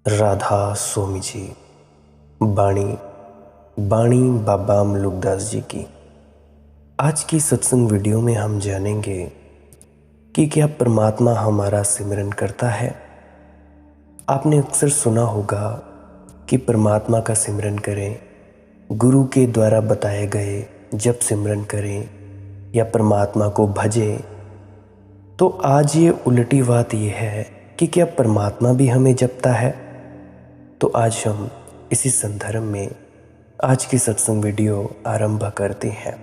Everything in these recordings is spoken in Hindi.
राधा स्वामी जी। बाणी बाणी बाबा मलुकदास जी की। आज की सत्संग वीडियो में हम जानेंगे कि क्या परमात्मा हमारा सिमरन करता है। आपने अक्सर सुना होगा कि परमात्मा का सिमरन करें, गुरु के द्वारा बताए गए जप सिमरन करें या परमात्मा को भजें। तो आज ये उल्टी बात यह है कि क्या परमात्मा भी हमें जपता है। तो आज हम इसी संदर्भ में आज की सत्संग वीडियो आरंभ करते हैं।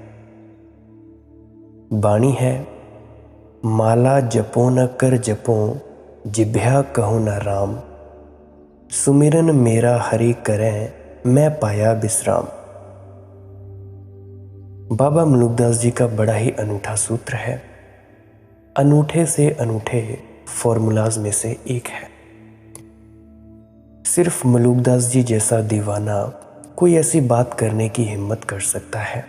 बाणी है, माला जपो न कर जपो, जिभ्या कहो न राम, सुमिरन मेरा हरि करें, मैं पाया विश्राम। बाबा मलुकदास जी का बड़ा ही अनूठा सूत्र है, अनूठे से अनूठे फॉर्मूलाज में से एक है। सिर्फ मलुकदास जी जैसा दीवाना कोई ऐसी बात करने की हिम्मत कर सकता है।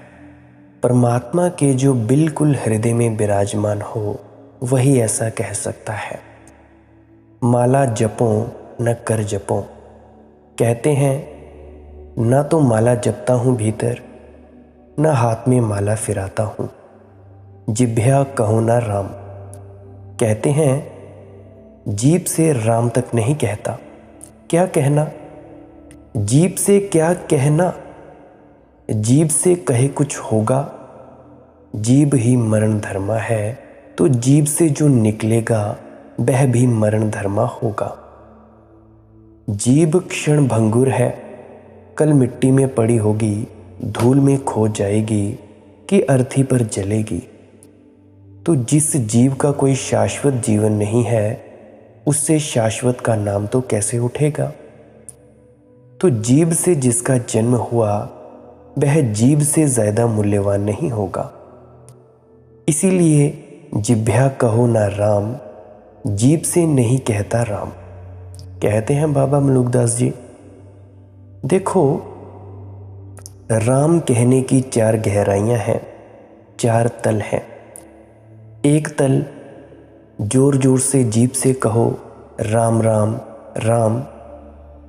परमात्मा के जो बिल्कुल हृदय में विराजमान हो वही ऐसा कह सकता है। माला जपो न कर जपो, कहते हैं ना तो माला जपता हूँ भीतर, न हाथ में माला फिराता हूँ। जिभ्या कहो ना राम, कहते हैं जीभ से राम तक नहीं कहता। क्या कहना, जीभ से क्या कहना, जीभ से कहे कुछ होगा। जीभ ही मरण धर्मा है, तो जीभ से जो निकलेगा वह भी मरण धर्मा होगा। जीभ क्षण भंगुर है, कल मिट्टी में पड़ी होगी, धूल में खो जाएगी कि अर्थी पर जलेगी। तो जिस जीव का कोई शाश्वत जीवन नहीं है, उससे शाश्वत का नाम तो कैसे उठेगा। तो जीव से जिसका जन्म हुआ वह जीव से ज्यादा मूल्यवान नहीं होगा। इसीलिए जिभ्या कहो ना राम, जीभ से नहीं कहता राम। कहते हैं बाबा मलुकदास जी, देखो राम कहने की चार गहराइयां हैं, चार तल हैं। एक तल जोर जोर से जीभ से कहो राम राम राम,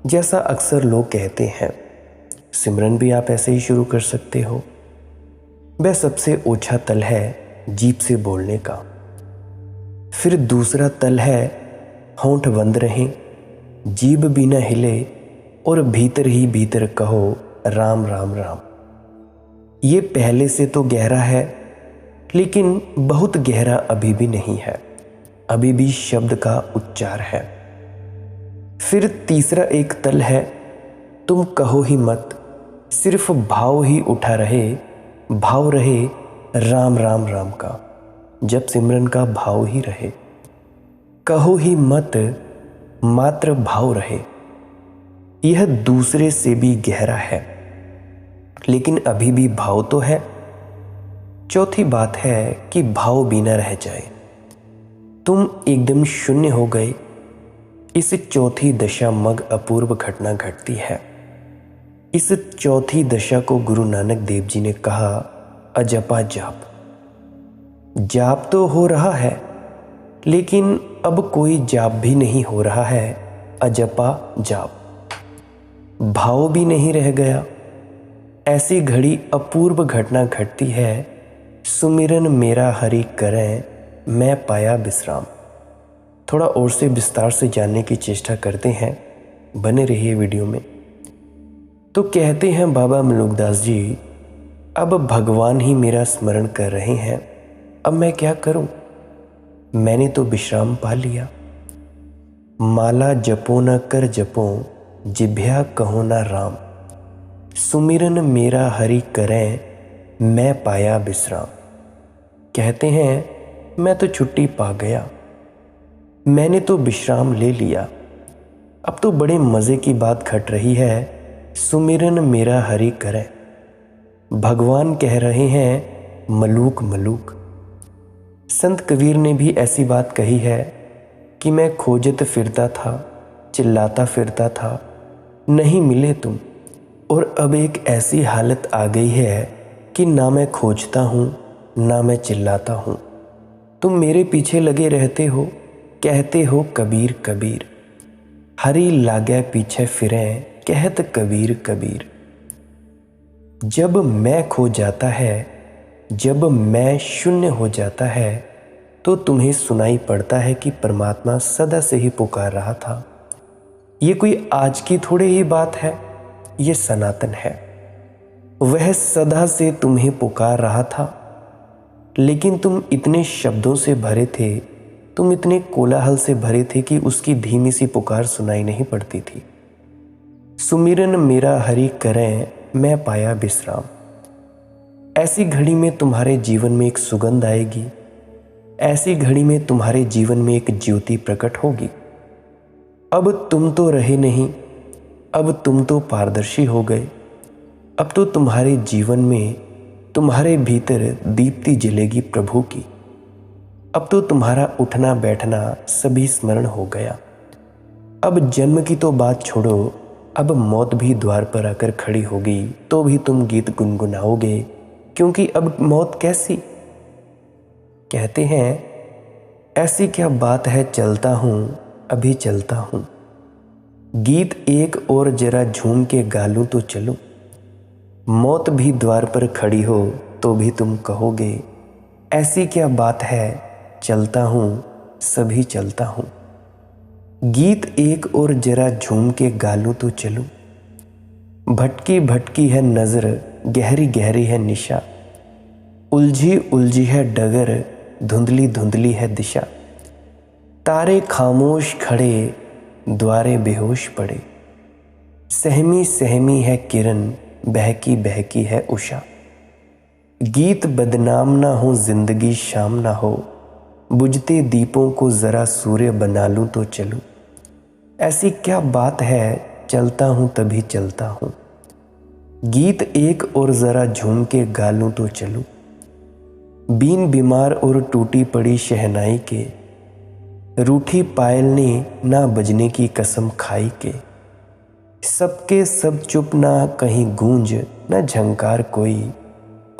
जैसा अक्सर लोग कहते हैं। सिमरन भी आप ऐसे ही शुरू कर सकते हो। वह सबसे ऊंचा तल है जीभ से बोलने का। फिर दूसरा तल है होंठ बंद रहें, जीभ भी न हिले और भीतर ही भीतर कहो राम राम राम। ये पहले से तो गहरा है, लेकिन बहुत गहरा अभी भी नहीं है, अभी भी शब्द का उच्चार है। फिर तीसरा एक तल है, तुम कहो ही मत, सिर्फ भाव ही उठा रहे, भाव रहे राम राम राम का, जब सिमरन का भाव ही रहे। कहो ही मत, मात्र भाव रहे। यह दूसरे से भी गहरा है, लेकिन अभी भी भाव तो है। चौथी बात है कि भाव भी न रह जाए, तुम एकदम शून्य हो गए। इस चौथी दशा मग अपूर्व घटना घटती है। इस चौथी दशा को गुरु नानक देव जी ने कहा अजपा जाप। जाप तो हो रहा है, लेकिन अब कोई जाप भी नहीं हो रहा है, अजपा जाप। भाव भी नहीं रह गया। ऐसी घड़ी अपूर्व घटना घटती है, सुमिरन मेरा हरि करें, मैं पाया विश्राम। थोड़ा और से विस्तार से जानने की चेष्टा करते हैं, बने रहिए वीडियो में। तो कहते हैं बाबा मलुकदास जी, अब भगवान ही मेरा स्मरण कर रहे हैं, अब मैं क्या करूं, मैंने तो विश्राम पा लिया। माला जपो न कर जपो, जिभ्या कहो न राम, सुमिरन मेरा हरि करें, मैं पाया विश्राम। कहते हैं मैं तो छुट्टी पा गया, मैंने तो विश्राम ले लिया। अब तो बड़े मज़े की बात घट रही है, सुमिरन मेरा हरि करें। भगवान कह रहे हैं मलूक मलूक। संत कबीर ने भी ऐसी बात कही है कि मैं खोजत फिरता था, चिल्लाता फिरता था, नहीं मिले तुम। और अब एक ऐसी हालत आ गई है कि ना मैं खोजता हूँ ना मैं चिल्लाता हूँ, तुम मेरे पीछे लगे रहते हो, कहते हो कबीर कबीर। हरी लागे पीछे फिरे कहत कबीर कबीर। जब मैं खो जाता है, जब मैं शून्य हो जाता है, तो तुम्हें सुनाई पड़ता है कि परमात्मा सदा से ही पुकार रहा था। ये कोई आज की थोड़ी ही बात है, ये सनातन है। वह सदा से तुम्हें पुकार रहा था, लेकिन तुम इतने शब्दों से भरे थे, तुम इतने कोलाहल से भरे थे कि उसकी धीमी सी पुकार सुनाई नहीं पड़ती थी। सुमिरन मेरा हरि करें, मैं पाया विश्राम। ऐसी घड़ी में तुम्हारे जीवन में एक सुगंध आएगी, ऐसी घड़ी में तुम्हारे जीवन में एक ज्योति प्रकट होगी। अब तुम तो रहे नहीं, अब तुम तो पारदर्शी हो गए। अब तो तुम्हारे जीवन में, तुम्हारे भीतर दीप्ति जलेगी प्रभु की। अब तो तुम्हारा उठना बैठना सभी स्मरण हो गया। अब जन्म की तो बात छोड़ो, अब मौत भी द्वार पर आकर खड़ी होगी तो भी तुम गीत गुनगुनाओगे, क्योंकि अब मौत कैसी। कहते हैं ऐसी क्या बात है, चलता हूँ अभी चलता हूँ। गीत एक और जरा झूम के गा लूं तो चलूं। मौत भी द्वार पर खड़ी हो तो भी तुम कहोगे ऐसी क्या बात है, चलता हूँ सभी चलता हूँ। गीत एक और जरा झूम के गा लूं तो चलूं। भटकी भटकी है नजर, गहरी गहरी है निशा। उलझी उलझी है डगर, धुंधली धुंधली है दिशा। तारे खामोश खड़े, द्वारे बेहोश पड़े। सहमी सहमी है किरण, बहकी बहकी है उषा। गीत बदनाम ना हो, जिंदगी शाम ना हो। बुझते दीपों को जरा सूर्य बना लूं तो चलूं। ऐसी क्या बात है, चलता हूं तभी चलता हूं। गीत एक और जरा झूम के गा लूं तो चलूं। बीन बीमार और टूटी पड़ी शहनाई के, रूठी पायल ने ना बजने की कसम खाई के। सबके सब चुप, ना कहीं गूंज ना झंकार कोई।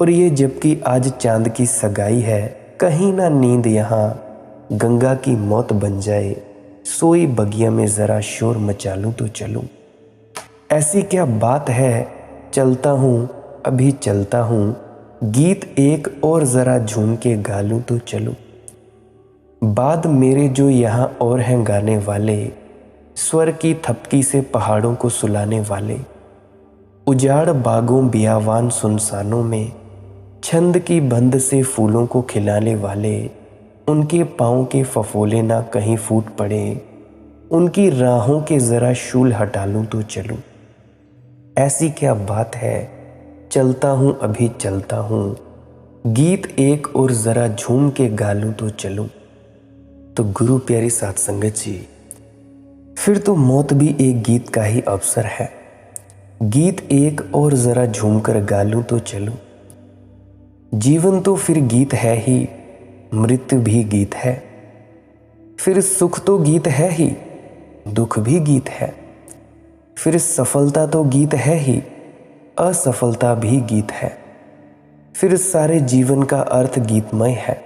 और ये जबकि आज चांद की सगाई है, कहीं ना नींद यहाँ गंगा की मौत बन जाए। सोई बगिया में जरा शोर मचा लूं तो चलूं। ऐसी क्या बात है, चलता हूँ अभी चलता हूँ। गीत एक और जरा झूम के गा लूं तो चलूं। बाद मेरे जो यहाँ और हैं गाने वाले, स्वर की थपकी से पहाड़ों को सुलाने वाले। उजाड़ बागों बियावान सुनसानों में, छंद की बंद से फूलों को खिलाने वाले। उनके पाँव के फफोले ना कहीं फूट पड़े, उनकी राहों के जरा शूल हटा लूं तो चलूं। ऐसी क्या बात है, चलता हूं अभी चलता हूं। गीत एक और जरा झूम के गा लूं तो चलूं। तो गुरु प्यारी साध संगत जी, फिर तो मौत भी एक गीत का ही अवसर है। गीत एक और जरा झूम कर गा लूं तो चलूं। जीवन तो फिर गीत है ही, मृत्यु भी गीत है। फिर सुख तो गीत है ही, दुख भी गीत है। फिर सफलता तो गीत है ही, असफलता भी गीत है। फिर सारे जीवन का अर्थ गीतमय है।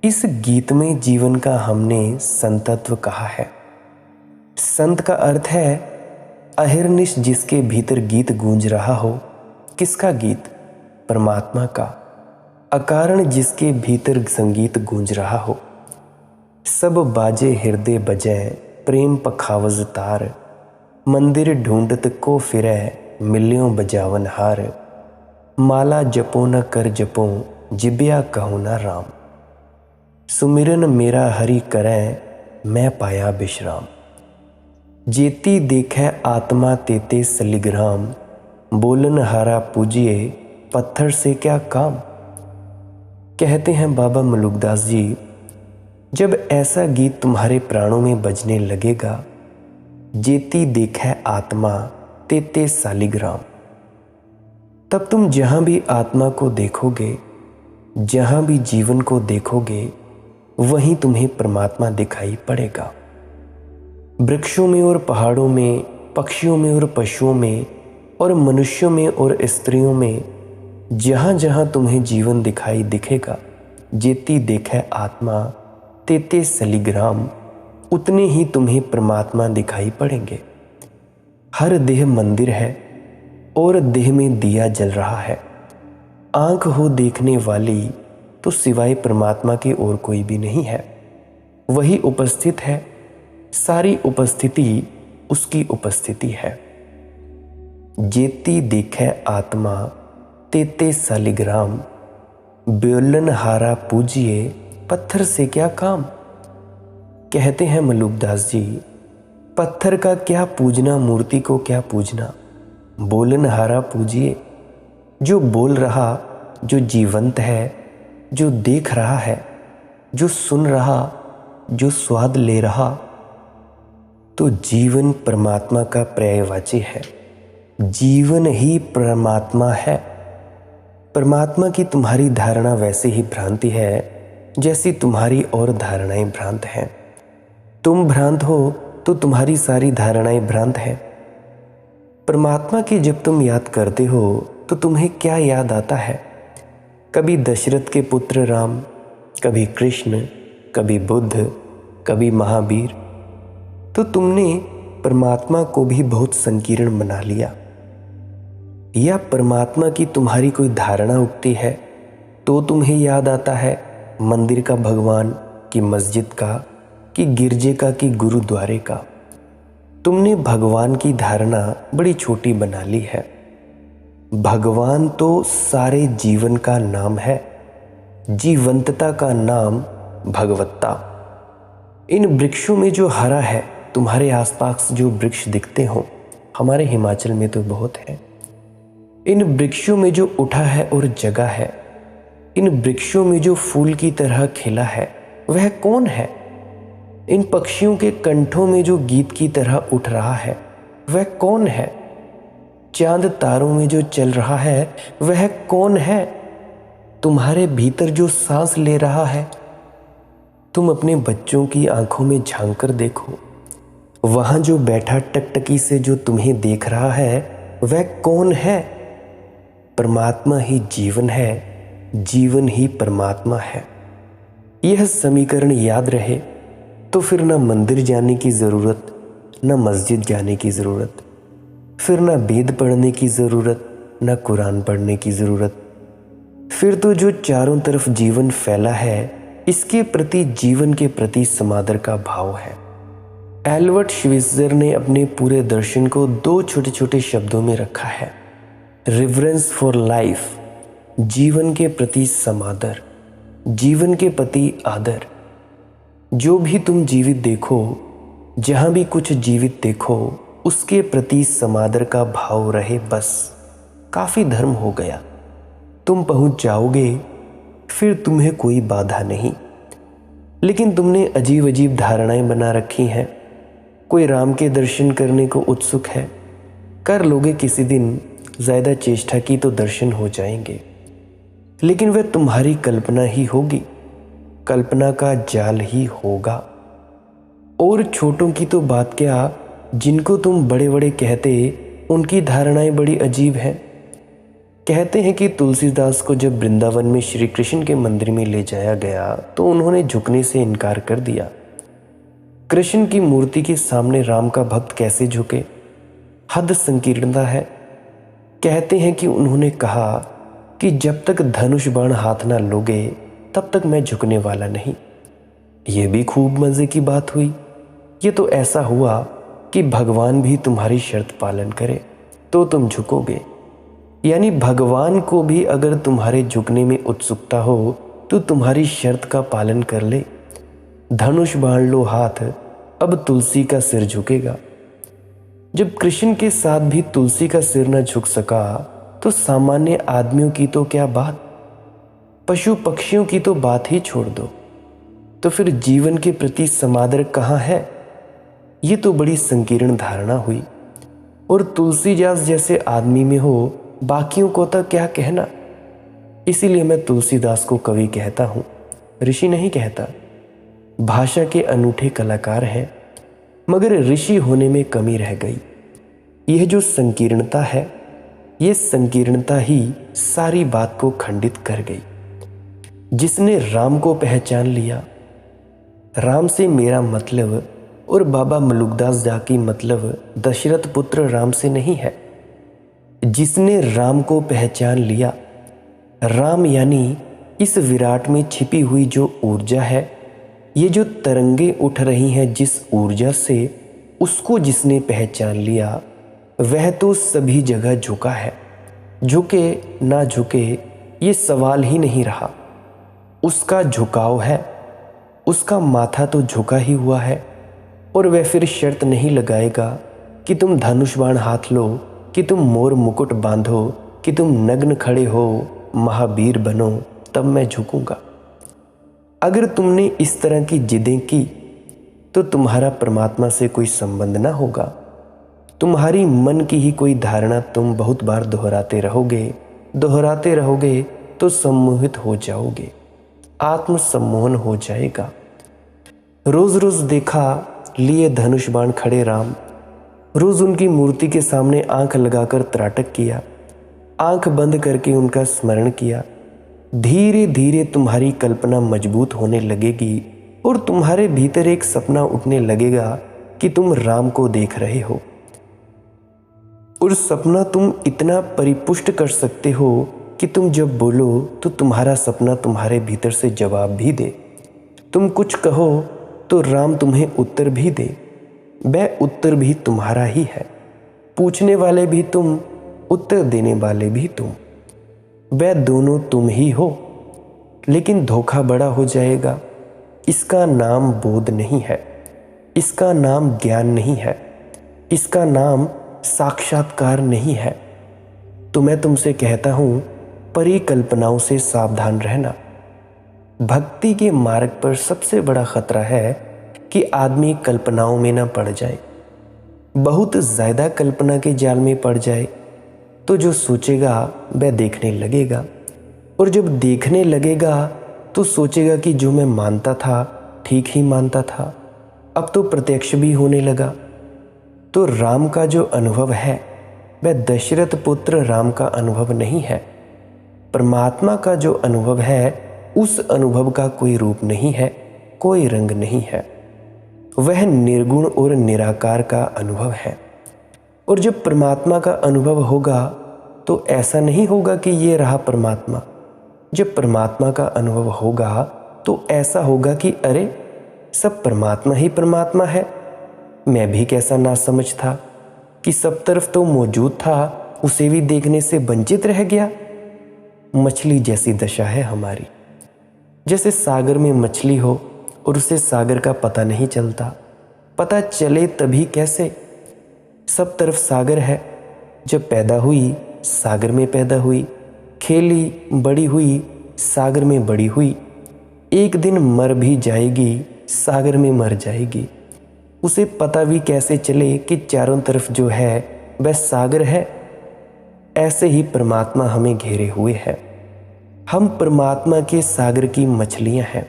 इस गीतमय जीवन का हमने संतत्व कहा है। संत का अर्थ है अहिर्निश जिसके भीतर गीत गूंज रहा हो। किसका गीत? परमात्मा का। अकारण जिसके भीतर संगीत गूंज रहा हो। सब बाजे हृदय बजै, प्रेम पखावज तार। मंदिर ढूंढत को फिरै, मिल्यों बजावन हार। माला जपो न कर जपो, जिब्या कहो न राम। सुमिरन मेरा हरि करै, मैं पाया विश्राम। जेती देखै आत्मा तेते सलिग्राम। बोलन हारा पूजिए, पत्थर से क्या काम। कहते हैं बाबा मलुकदास जी, जब ऐसा गीत तुम्हारे प्राणों में बजने लगेगा, जेती देखै आत्मा तेते सालिग्राम, तब तुम जहाँ भी आत्मा को देखोगे, जहाँ भी जीवन को देखोगे, वहीं तुम्हें परमात्मा दिखाई पड़ेगा। वृक्षों में और पहाड़ों में, पक्षियों में और पशुओं में, और मनुष्यों में और स्त्रियों में, जहाँ जहाँ तुम्हें जीवन दिखाई दिखेगा, जेती देखै आत्मा तेते सलिग्राम, उतने ही तुम्हें परमात्मा दिखाई पड़ेंगे। हर देह मंदिर है और देह में दिया जल रहा है। आंख हो देखने वाली तो सिवाय परमात्मा के और कोई भी नहीं है। वही उपस्थित है, सारी उपस्थिति उसकी उपस्थिति है। जेती देखे आत्मा तेते सालिग्राम, बेलन हारा पूजिए पत्थर से क्या काम। कहते हैं मलुकदास जी, पत्थर का क्या पूजना, मूर्ति को क्या पूजना, बोलन हारा पूजिए। जो बोल रहा, जो जीवंत है, जो देख रहा है, जो सुन रहा, जो स्वाद ले रहा, तो जीवन परमात्मा का पर्यायवाची है। जीवन ही परमात्मा है। परमात्मा की तुम्हारी धारणा वैसे ही भ्रांति है जैसी तुम्हारी और धारणाएं भ्रांत हैं। तुम भ्रांत हो तो तुम्हारी सारी धारणाएं भ्रांत हैं। परमात्मा की जब तुम याद करते हो तो तुम्हें क्या याद आता है? कभी दशरथ के पुत्र राम, कभी कृष्ण, कभी बुद्ध, कभी महावीर। तो तुमने परमात्मा को भी बहुत संकीर्ण बना लिया। या परमात्मा की तुम्हारी कोई धारणा उगती है तो तुम्हें याद आता है मंदिर का भगवान, कि मस्जिद का, कि गिरजे का, कि गुरुद्वारे का। तुमने भगवान की धारणा बड़ी छोटी बना ली है। भगवान तो सारे जीवन का नाम है, जीवंतता का नाम भगवत्ता। इन वृक्षों में जो हरा है, तुम्हारे आसपास जो वृक्ष दिखते हो, हमारे हिमाचल में तो बहुत है। इन वृक्षों में जो उठा है और जगा है, इन वृक्षों में जो फूल की तरह खिला है, वह कौन है? इन पक्षियों के कंठों में जो गीत की तरह उठ रहा है, वह कौन है? चांद तारों में जो चल रहा है, वह कौन है? तुम्हारे भीतर जो सांस ले रहा है, तुम अपने बच्चों की आंखों में झांक कर देखो, वहां जो बैठा टकटकी से जो तुम्हें देख रहा है, वह कौन है? परमात्मा ही जीवन है, जीवन ही परमात्मा है। यह समीकरण याद रहे तो फिर न मंदिर जाने की ज़रूरत, न मस्जिद जाने की ज़रूरत, फिर न वेद पढ़ने की ज़रूरत, न कुरान पढ़ने की ज़रूरत। फिर तो जो चारों तरफ जीवन फैला है, इसके प्रति, जीवन के प्रति समादर का भाव है। एल्बर्ट श्वीत्ज़र ने अपने पूरे दर्शन को 2 छोटे छोटे शब्दों में रखा है, रिवरेंस फॉर लाइफ, जीवन के प्रति समादर, जीवन के प्रति आदर। जो भी तुम जीवित देखो, जहाँ भी कुछ जीवित देखो, उसके प्रति समादर का भाव रहे, बस काफ़ी धर्म हो गया। तुम पहुँच जाओगे, फिर तुम्हें कोई बाधा नहीं। लेकिन तुमने अजीब अजीब धारणाएं बना रखी हैं। कोई राम के दर्शन करने को उत्सुक है, कर लोगे किसी दिन, ज़्यादा चेष्टा की तो दर्शन हो जाएंगे। लेकिन वह तुम्हारी कल्पना ही होगी, कल्पना का जाल ही होगा। और छोटों की तो बात क्या, जिनको तुम बड़े बड़े कहते, उनकी धारणाएं बड़ी अजीब हैं। कहते हैं कि तुलसीदास को जब वृंदावन में श्री कृष्ण के मंदिर में ले जाया गया तो उन्होंने झुकने से इनकार कर दिया। कृष्ण की मूर्ति के सामने राम का भक्त कैसे झुके? हद संकीर्णता है। कहते हैं कि उन्होंने कहा कि जब तक धनुष बाण हाथ ना लोगे तब तक मैं झुकने वाला नहीं। ये भी खूब मज़े की बात हुई। ये तो ऐसा हुआ कि भगवान भी तुम्हारी शर्त पालन करे तो तुम झुकोगे। यानी भगवान को भी अगर तुम्हारे झुकने में उत्सुकता हो तो तुम्हारी शर्त का पालन कर ले। धनुष बाण लो हाथ, अब तुलसी का सिर झुकेगा। जब कृष्ण के साथ भी तुलसी का सिर न झुक सका तो सामान्य आदमियों की तो क्या बात, पशु पक्षियों की तो बात ही छोड़ दो। तो फिर जीवन के प्रति समादर कहाँ है? ये तो बड़ी संकीर्ण धारणा हुई। और तुलसीदास जैसे आदमी में हो, बाकियों को तो क्या कहना। इसीलिए मैं तुलसीदास को कवि कहता हूँ, ऋषि नहीं कहता। भाषा के अनूठे कलाकार हैं, मगर ऋषि होने में कमी रह गई। यह जो संकीर्णता है, ये संकीर्णता ही सारी बात को खंडित कर गई। जिसने राम को पहचान लिया, राम से मेरा मतलब और बाबा मलुकदास जा की मतलब दशरथ पुत्र राम से नहीं है। जिसने राम को पहचान लिया, राम यानी इस विराट में छिपी हुई जो ऊर्जा है, ये जो तरंगे उठ रही हैं जिस ऊर्जा से, उसको जिसने पहचान लिया वह तो सभी जगह झुका है। झुके ना झुके ये सवाल ही नहीं रहा, उसका झुकाव है, उसका माथा तो झुका ही हुआ है। और वह फिर शर्त नहीं लगाएगा कि तुम धनुष बाण हाथ लो, कि तुम मोर मुकुट बांधो, कि तुम नग्न खड़े हो, महावीर बनो, तब मैं झुकूंगा। अगर तुमने इस तरह की जिदें की तो तुम्हारा परमात्मा से कोई संबंध ना होगा। तुम्हारी मन की ही कोई धारणा तुम बहुत बार दोहराते रहोगे तो सम्मोहित हो जाओगे, आत्म सम्मोहन हो जाएगा। रोज रोज देखा लिए धनुष बाण खड़े राम, रोज उनकी मूर्ति के सामने आंख लगाकर त्राटक किया, आंख बंद करके उनका स्मरण किया। धीरे धीरे तुम्हारी कल्पना मजबूत होने लगेगी और तुम्हारे भीतर एक सपना उठने लगेगा कि तुम राम को देख रहे हो। और सपना तुम इतना परिपुष्ट कर सकते हो कि तुम जब बोलो तो तुम्हारा सपना तुम्हारे भीतर से जवाब भी दे। तुम कुछ कहो तो राम तुम्हें उत्तर भी दे। वह उत्तर भी तुम्हारा ही है, पूछने वाले भी तुम, उत्तर देने वाले भी तुम। वह दोनों तुम ही हो। लेकिन धोखा बड़ा हो जाएगा। इसका नाम बोध नहीं है, इसका नाम ज्ञान नहीं है, इसका नाम साक्षात्कार नहीं है। तो मैं तुमसे कहता हूं, परिकल्पनाओं से सावधान रहना। भक्ति के मार्ग पर सबसे बड़ा खतरा है कि आदमी कल्पनाओं में ना पड़ जाए। बहुत ज़्यादा कल्पना के जाल में पड़ जाए तो जो सोचेगा वह देखने लगेगा, और जब देखने लगेगा तो सोचेगा कि जो मैं मानता था ठीक ही मानता था, अब तो प्रत्यक्ष भी होने लगा। तो राम का जो अनुभव है वह दशरथ पुत्र राम का अनुभव नहीं है। परमात्मा का जो अनुभव है उस अनुभव का कोई रूप नहीं है, कोई रंग नहीं है। वह निर्गुण और निराकार का अनुभव है। और जब परमात्मा का अनुभव होगा तो ऐसा नहीं होगा कि ये रहा परमात्मा। जब परमात्मा का अनुभव होगा तो ऐसा होगा कि अरे सब परमात्मा ही परमात्मा है। मैं भी कैसा नासमझ था कि सब तरफ तो मौजूद था, उसे भी देखने से वंचित रह गया। मछली जैसी दशा है हमारी। जैसे सागर में मछली हो और उसे सागर का पता नहीं चलता, पता चले तभी कैसे। सब तरफ सागर है। जब पैदा हुई सागर में पैदा हुई, खेली बड़ी हुई सागर में बड़ी हुई, एक दिन मर भी जाएगी, सागर में मर जाएगी। उसे पता भी कैसे चले कि चारों तरफ जो है वह सागर है। ऐसे ही परमात्मा हमें घेरे हुए है। हम परमात्मा के सागर की मछलियां हैं।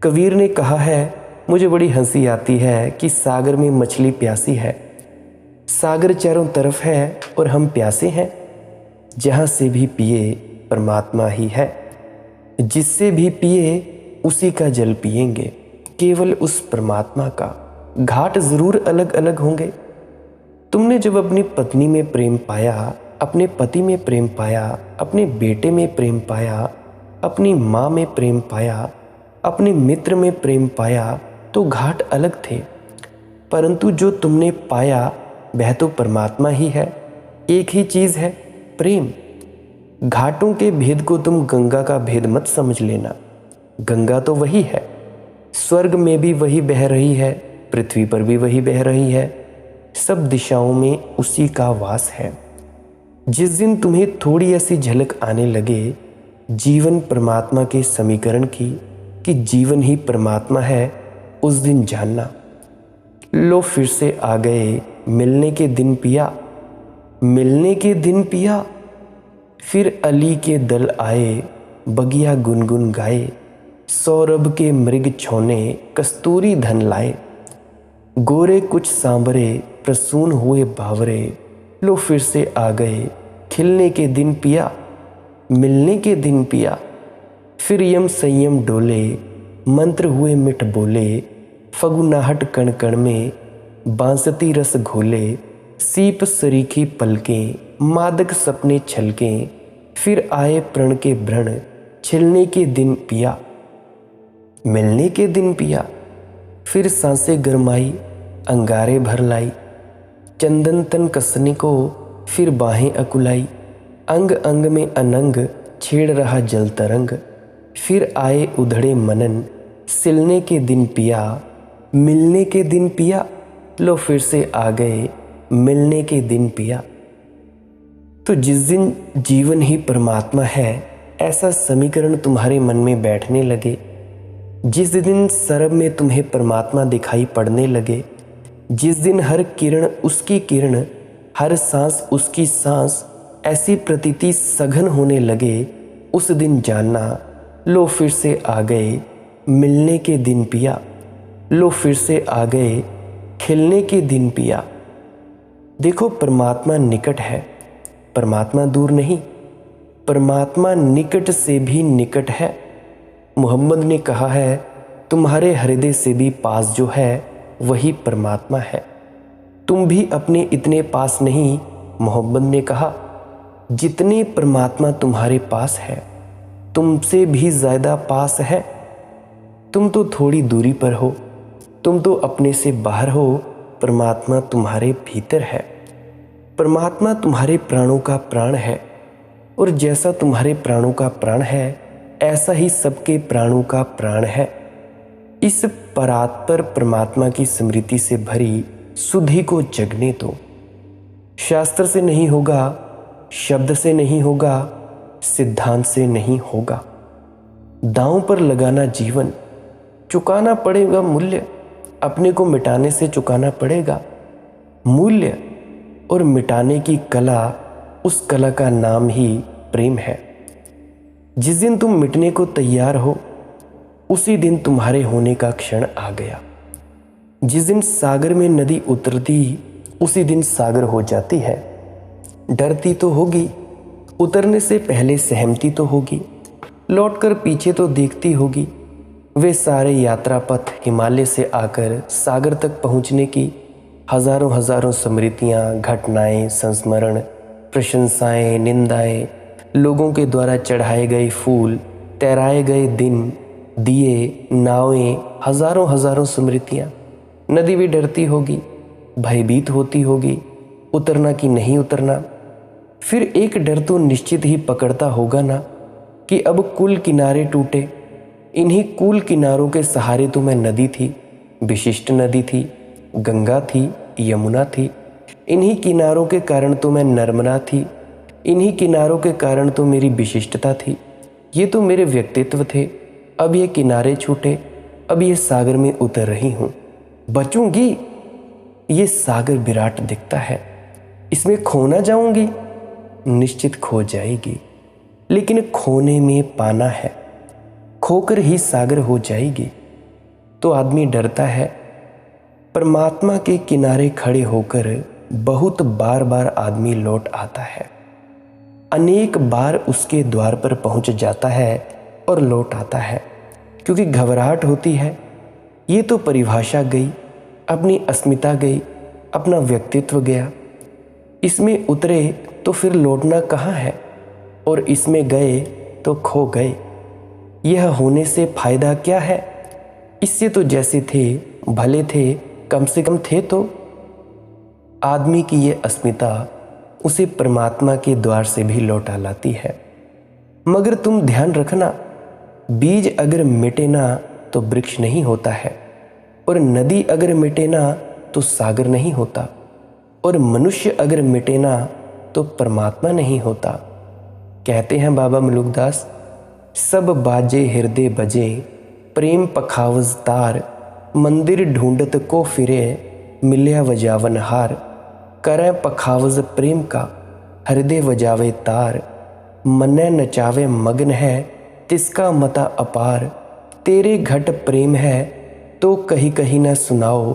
कबीर ने कहा है, मुझे बड़ी हंसी आती है कि सागर में मछली प्यासी है। सागर चारों तरफ है और हम प्यासे हैं। जहाँ से भी पिए परमात्मा ही है, जिससे भी पिए उसी का जल पिएंगे, केवल उस परमात्मा का। घाट जरूर अलग अलग होंगे। तुमने जब अपनी पत्नी में प्रेम पाया, अपने पति में प्रेम पाया, अपने बेटे में प्रेम पाया, अपनी माँ में प्रेम पाया, अपने मित्र में प्रेम पाया, तो घाट अलग थे। परंतु जो तुमने पाया वह तो परमात्मा ही है। एक ही चीज़ है, प्रेम। घाटों के भेद को तुम गंगा का भेद मत समझ लेना। गंगा तो वही है, स्वर्ग में भी वही बह रही है, पृथ्वी पर भी वही बह रही है। सब दिशाओं में उसी का वास है। जिस दिन तुम्हें थोड़ी ऐसी झलक आने लगे जीवन परमात्मा के समीकरण की, कि जीवन ही परमात्मा है, उस दिन जानना, लो फिर से आ गए मिलने के दिन पिया, मिलने के दिन पिया। फिर अली के दल आए, बगिया गुनगुन गाए, सौरभ के मृग छोने कस्तूरी धन लाए। गोरे कुछ सांबरे प्रसून हुए बावरे, लो फिर से आ गए खिलने के दिन पिया, मिलने के दिन पिया। फिर यम संयम डोले, मंत्र हुए मिठ बोले, फगुनाहट कण कण में, बांसती रस घोले, सीप सरीखी पलकें, मादक सपने छलकें, फिर आए प्रण के व्रण, छिलने के दिन पिया, मिलने के दिन पिया, फिर सांसें गरमाई, अंगारे भर लाई, चंदन तन कसने को, फिर बाहें अकुलाई, अंग अंग में अनंग छेड़ रहा जल तरंग, फिर आए उधड़े मनन, सिलने के दिन पिया, मिलने के दिन पिया, लो फिर से आ गए, मिलने के दिन पिया। तो जिस दिन जीवन ही परमात्मा है, ऐसा समीकरण तुम्हारे मन में बैठने लगे, जिस दिन सरब में तुम्हें परमात्मा दिखाई पड़ने लगे, जिस दिन हर किरण उसकी किरण, हर सांस उसकी सांस, ऐसी प्रतीति सघन होने लगे, उस दिन जानना, लो फिर से आ गए, मिलने के दिन पिया, लो फिर से आ गए, खिलने के दिन पिया। देखो, परमात्मा निकट है, परमात्मा दूर नहीं, परमात्मा निकट से भी निकट है। मोहम्मद ने कहा है, तुम्हारे हृदय से भी पास जो है वही परमात्मा है। तुम भी अपने इतने पास नहीं, मोहम्मद ने कहा, जितने परमात्मा तुम्हारे पास है, तुमसे भी ज़्यादा पास है। तुम तो थोड़ी दूरी पर हो, तुम तो अपने से बाहर हो, परमात्मा तुम्हारे भीतर है। परमात्मा तुम्हारे प्राणों का प्राण है, और जैसा तुम्हारे प्राणों का प्राण है, ऐसा ही सबके प्राणों का प्राण है। इस परात्पर परमात्मा की स्मृति से भरी सुधि को जगने दो। शास्त्र से नहीं होगा, शब्द से नहीं होगा, सिद्धांत से नहीं होगा। दांव पर लगाना जीवन, चुकाना पड़ेगा मूल्य, अपने को मिटाने से चुकाना पड़ेगा मूल्य। और मिटाने की कला, उस कला का नाम ही प्रेम है। जिस दिन तुम मिटने को तैयार हो, उसी दिन तुम्हारे होने का क्षण आ गया। जिस दिन सागर में नदी उतरती, उसी दिन सागर हो जाती है। डरती तो होगी, उतरने से पहले सहमती तो होगी, लौटकर पीछे तो देखती होगी। वे सारे यात्रा पथ हिमालय से आकर सागर तक पहुँचने की हजारों हजारों स्मृतियाँ, घटनाएं, संस्मरण, प्रशंसाएं, निंदाएं, लोगों के द्वारा चढ़ाए गए फूल, तैराए गए दिन, दिए, नावें, हजारों हजारों स्मृतियाँ। नदी भी डरती होगी, भयभीत होती होगी, उतरना कि नहीं उतरना। फिर एक डर तो निश्चित ही पकड़ता होगा ना कि अब कुल किनारे टूटे। इन्हीं कुल किनारों के सहारे तो मैं नदी थी, विशिष्ट नदी थी, गंगा थी, यमुना थी। इन्हीं किनारों के कारण तो मैं नर्मदा थी, इन्हीं किनारों के कारण तो मेरी विशिष्टता थी। ये तो मेरे व्यक्तित्व थे। अब ये किनारे छूटे, अब ये सागर में उतर रही हूँ। बचूंगी? ये सागर विराट दिखता है, इसमें खो ना जाऊंगी? निश्चित खो जाएगी, लेकिन खोने में पाना है, खोकर ही सागर हो जाएगी। तो आदमी डरता है। परमात्मा के किनारे खड़े होकर बहुत बार बार आदमी लौट आता है, अनेक बार उसके द्वार पर पहुंच जाता है और लौट आता है, क्योंकि घबराहट होती है। ये तो परिभाषा गई, अपनी अस्मिता गई, अपना व्यक्तित्व गया। इसमें उतरे तो फिर लौटना कहाँ है, और इसमें गए तो खो गए। यह होने से फायदा क्या है? इससे तो जैसे थे भले थे, कम से कम थे तो। आदमी की ये अस्मिता उसे परमात्मा के द्वार से भी लौटा लाती है। मगर तुम ध्यान रखना, बीज अगर मिटे ना तो वृक्ष नहीं होता है, और नदी अगर मिटे ना तो सागर नहीं होता, और मनुष्य अगर मिटे ना तो परमात्मा नहीं होता। कहते हैं बाबा मलुकदास, सब बाजे हृदय बजे, प्रेम पखावज तार, मंदिर ढूंढत को फिरे, मिल्या वजावन हार। करें पखावज प्रेम का, हृदय वजावे तार, मने नचावे मग्न है, तिसका मता अपार। तेरे घट प्रेम है तो कहीं कहीं न सुनाओ,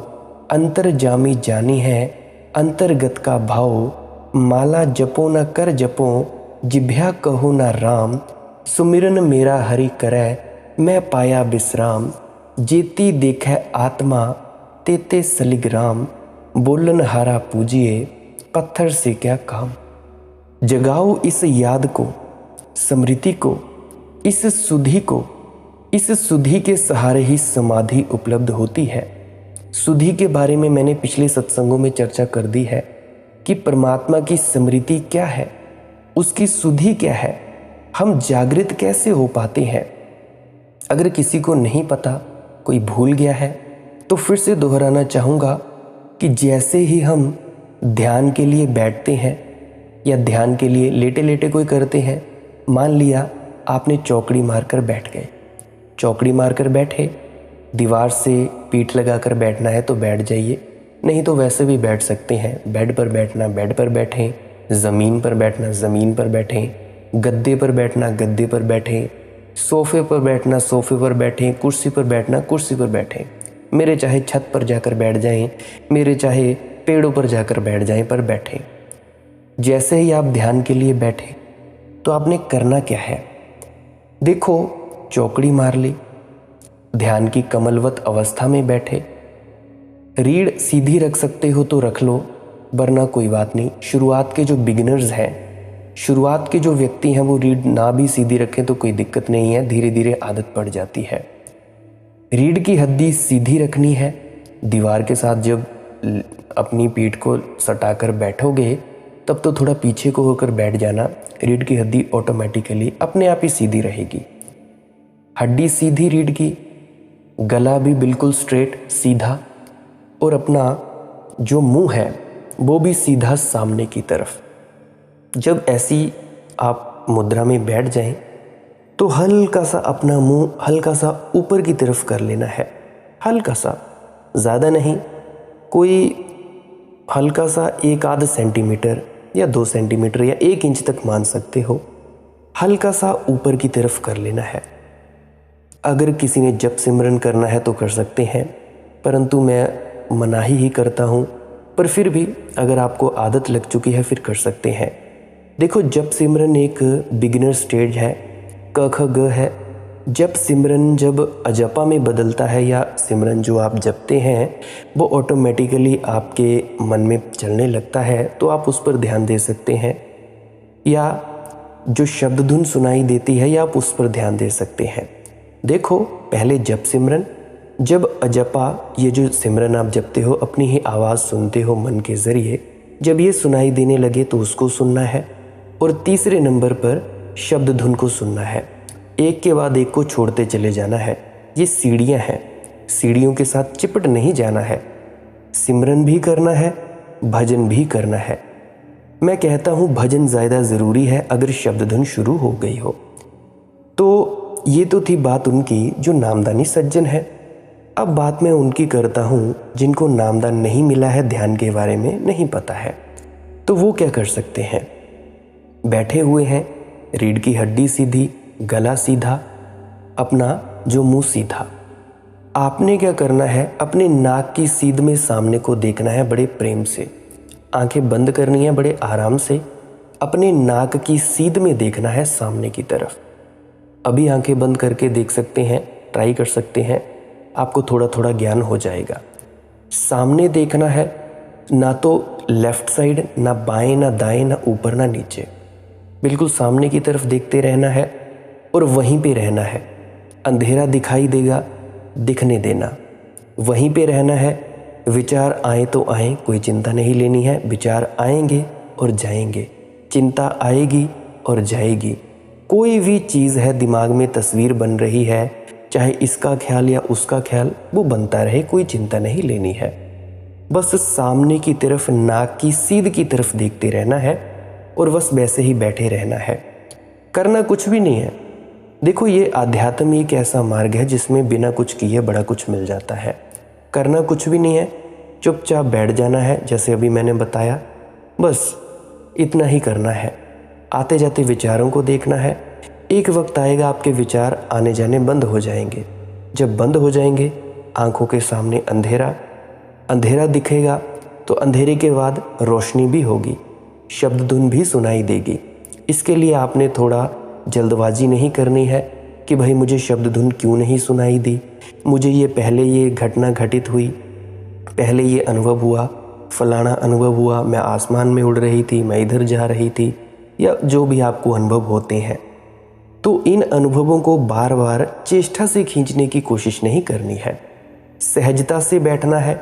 अंतर जामी जानी है अंतर्गत का भाव। माला जपो न कर जपो, जिभ्या कहो न राम, सुमिरन मेरा हरि करे, मैं पाया विश्राम। जेती देखे आत्मा तेते सलिग्राम, बोलन हारा पूजिए पत्थर से क्या काम। जगाओ इस याद को, स्मृति को, इस सुधि के सहारे ही समाधि उपलब्ध होती है। सुधि के बारे में मैंने पिछले सत्संगों में चर्चा कर दी है कि परमात्मा की स्मृति क्या है, उसकी सुधि क्या है, हम जागृत कैसे हो पाते हैं। अगर किसी को नहीं पता, कोई भूल गया है, तो फिर से दोहराना चाहूँगा कि जैसे ही हम ध्यान के लिए बैठते हैं या ध्यान के लिए लेटे लेटे कोई करते हैं, मान लिया आपने चौकड़ी मारकर बैठ गए, चौकड़ी मारकर बैठे, दीवार से पीठ लगाकर बैठना है तो बैठ जाइए, नहीं तो वैसे भी बैठ सकते हैं। बेड पर बैठना बेड पर बैठें, ज़मीन पर बैठना ज़मीन पर बैठें, गद्दे पर बैठना गद्दे पर बैठें, सोफ़े पर बैठना सोफ़े पर बैठें, कुर्सी पर बैठना कुर्सी पर बैठें। मेरे चाहे छत पर जाकर बैठ जाएं, मेरे चाहे पेड़ों पर जाकर बैठ जाएं, पर बैठें। जैसे ही आप ध्यान के लिए बैठे तो आपने करना क्या है। देखो, चौकड़ी मार ली, ध्यान की कमलवत अवस्था में बैठे, रीढ़ सीधी रख सकते हो तो रख लो, वरना कोई बात नहीं। शुरुआत के जो बिगिनर्स हैं, शुरुआत के जो व्यक्ति हैं, वो रीढ़ ना भी सीधी रखें तो कोई दिक्कत नहीं है, धीरे धीरे आदत पड़ जाती है। रीढ़ की हड्डी सीधी रखनी है। दीवार के साथ जब अपनी पीठ को सटाकर बैठोगे तब तो थोड़ा पीछे को होकर बैठ जाना, रीढ़ की हड्डी ऑटोमेटिकली अपने आप ही सीधी रहेगी। हड्डी सीधी रीढ़ की, गला भी बिल्कुल स्ट्रेट सीधा, और अपना जो मुंह है वो भी सीधा सामने की तरफ। जब ऐसी आप मुद्रा में बैठ जाएं तो हल्का सा अपना मुंह हल्का सा ऊपर की तरफ कर लेना है, हल्का सा, ज़्यादा नहीं, कोई हल्का सा 1-आध सेंटीमीटर या 2 सेंटीमीटर या 1 इंच तक मान सकते हो, हल्का सा ऊपर की तरफ कर लेना है। अगर किसी ने जप सिमरन करना है तो कर सकते हैं, परंतु मैं मनाही ही करता हूँ, पर फिर भी अगर आपको आदत लग चुकी है फिर कर सकते हैं। देखो, जप सिमरन एक बिगिनर स्टेज है, क ख ग है। जप सिमरन जब अजपा में बदलता है या सिमरन जो आप जपते हैं वो ऑटोमेटिकली आपके मन में चलने लगता है, तो आप उस पर ध्यान दे सकते हैं, या जो शब्द धुन सुनाई देती है या आप उस पर ध्यान दे सकते हैं। देखो, पहले जप सिमरन, जब अजपा, ये जो सिमरन आप जपते हो, अपनी ही आवाज़ सुनते हो मन के ज़रिए, जब ये सुनाई देने लगे तो उसको सुनना है, और तीसरे नंबर पर शब्द धुन को सुनना है। एक के बाद एक को छोड़ते चले जाना है। ये सीढ़ियाँ हैं, सीढ़ियों के साथ चिपट नहीं जाना है। सिमरन भी करना है, भजन भी करना है। मैं कहता हूँ भजन ज़्यादा ज़रूरी है अगर शब्द धुन शुरू हो गई हो। तो ये तो थी बात उनकी जो नामदानी सज्जन है। अब बात मैं उनकी करता हूँ जिनको नामदान नहीं मिला है, ध्यान के बारे में नहीं पता है, तो वो क्या कर सकते हैं। बैठे हुए हैं, रीढ़ की हड्डी सीधी, गला सीधा, अपना जो मुंह सीधा। आपने क्या करना है, अपने नाक की सीध में सामने को देखना है बड़े प्रेम से, आंखें बंद करनी है बड़े आराम से, अपने नाक की सीध में देखना है सामने की तरफ। अभी आंखें बंद करके देख सकते हैं, ट्राई कर सकते हैं, आपको थोड़ा थोड़ा ज्ञान हो जाएगा। सामने देखना है, ना तो लेफ्ट साइड, ना बाएं ना दाएं, ना ऊपर ना नीचे, बिल्कुल सामने की तरफ देखते रहना है और वहीं पे रहना है। अंधेरा दिखाई देगा, दिखने देना, वहीं पे रहना है। विचार आए तो आए, कोई चिंता नहीं लेनी है, विचार आएंगे और जाएंगे, चिंता आएगी और जाएगी। कोई भी चीज़ है, दिमाग में तस्वीर बन रही है, चाहे इसका ख्याल या उसका ख्याल, वो बनता रहे, कोई चिंता नहीं लेनी है। बस सामने की तरफ, नाक की सीध की तरफ देखते रहना है और बस वैसे ही बैठे रहना है, करना कुछ भी नहीं है। देखो, ये आध्यात्म एक ऐसा मार्ग है जिसमें बिना कुछ किए बड़ा कुछ मिल जाता है। करना कुछ भी नहीं है, चुपचाप बैठ जाना है, जैसे अभी मैंने बताया, बस इतना ही करना है। आते जाते विचारों को देखना है। एक वक्त आएगा आपके विचार आने जाने बंद हो जाएंगे। जब बंद हो जाएंगे, आंखों के सामने अंधेरा, अंधेरा दिखेगा, तो अंधेरे के बाद रोशनी भी होगी, शब्द धुन भी सुनाई देगी। इसके लिए आपने थोड़ा जल्दबाजी नहीं करनी है, कि भाई मुझे शब्द धुन क्यों नहीं सुनाई दी, मुझे ये पहले ये घटना घटित हुई, पहले ये अनुभव हुआ, फलाना अनुभव हुआ, मैं आसमान में उड़ रही थी, मैं इधर जा रही थी, या जो भी आपको अनुभव होते हैं। तो इन अनुभवों को बार बार चेष्टा से खींचने की कोशिश नहीं करनी है, सहजता से बैठना है,